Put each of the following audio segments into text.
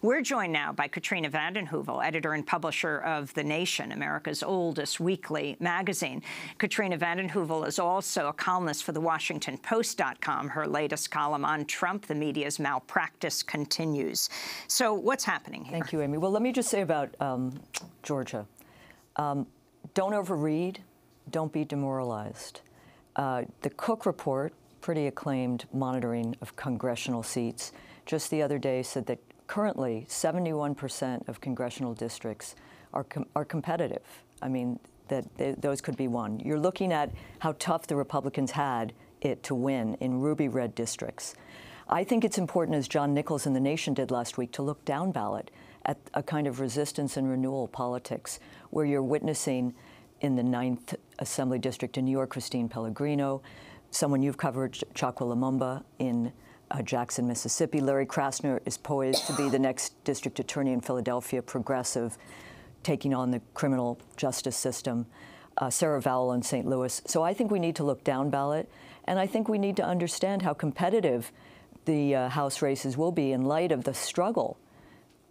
We're joined now by Katrina vanden Heuvel, editor and publisher of The Nation, America's oldest weekly magazine. Katrina vanden Heuvel is also a columnist for the WashingtonPost.com. Her latest column on Trump, the media's malpractice, continues. So what's happening here? Thank you, Amy. Well, let me just say about Georgia. Don't overread. Don't be demoralized. The Cook report, pretty acclaimed monitoring of congressional seats, just the other day said that currently 71% of congressional districts are competitive. I mean, those could be won. You're looking at how tough the Republicans had it to win in ruby red districts. I think it's important, as John Nichols in The Nation did last week, to look down ballot at a kind of resistance and renewal politics where you're witnessing in the 9th Assembly District in New York, Christine Pellegrino, someone you've covered, Chokwe Lumumba in Jackson, Mississippi. Larry Krasner is poised to be the next district attorney in Philadelphia, progressive, taking on the criminal justice system. Sarah Vowell in St. Louis. So I think we need to look down ballot, and I think we need to understand how competitive the House races will be in light of the struggle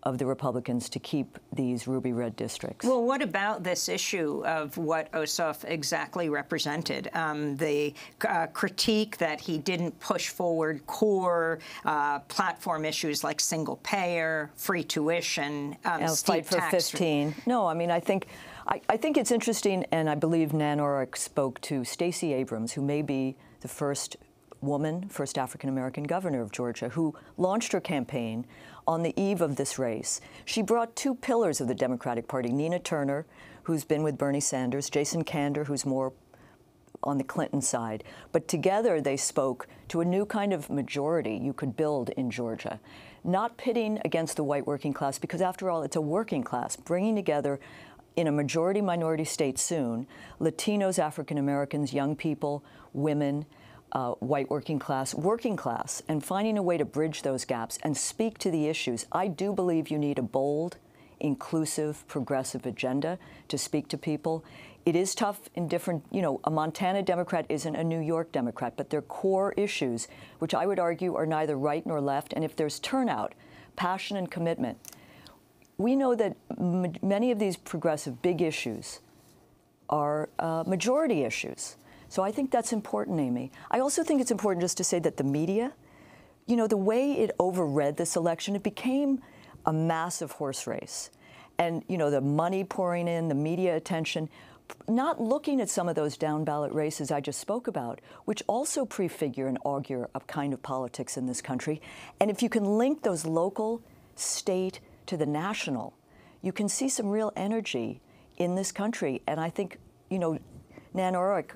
of the Republicans to keep these ruby red districts. Well, what about this issue of what Ossoff exactly represented? The critique that he didn't push forward core platform issues like single payer, free tuition, fight for 15. No, I mean, I think it's interesting, and I believe Nan Orrick spoke to Stacey Abrams, who may be the first African-American governor of Georgia, who launched her campaign on the eve of this race. She brought two pillars of the Democratic Party, Nina Turner, who's been with Bernie Sanders, Jason Kander, who's more on the Clinton side. But together they spoke to a new kind of majority you could build in Georgia, not pitting against the white working class, because after all, it's a working class, bringing together in a majority-minority state soon, Latinos, African-Americans, young people, women, white working class, and finding a way to bridge those gaps and speak to the issues. I do believe you need a bold, inclusive, progressive agenda to speak to people. It is tough in different, a Montana Democrat isn't a New York Democrat, but they're core issues, which I would argue are neither right nor left. And if there's turnout, passion, and commitment, we know that many of these progressive big issues are majority issues. So I think that's important, Amy. I also think it's important just to say that the media, the way it overread this election, it became a massive horse race. And, the money pouring in, the media attention, not looking at some of those down-ballot races I just spoke about, which also prefigure and augur a kind of politics in this country. And if you can link those local, state to the national, you can see some real energy in this country. And I think, Nan Orrick,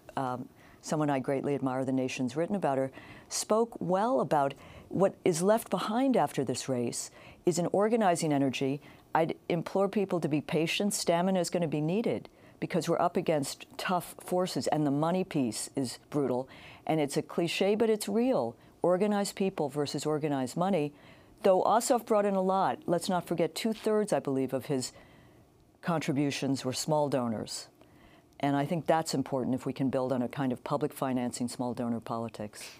someone I greatly admire, The Nation's written about her, spoke well about what is left behind after this race is an organizing energy. I'd implore people to be patient. Stamina is going to be needed because we're up against tough forces, and the money piece is brutal. And it's a cliche, but it's real. Organized people versus organized money. Though Ossoff brought in a lot, let's not forget 2/3, I believe, of his contributions were small donors. And I think that's important if we can build on a kind of public financing, small donor politics.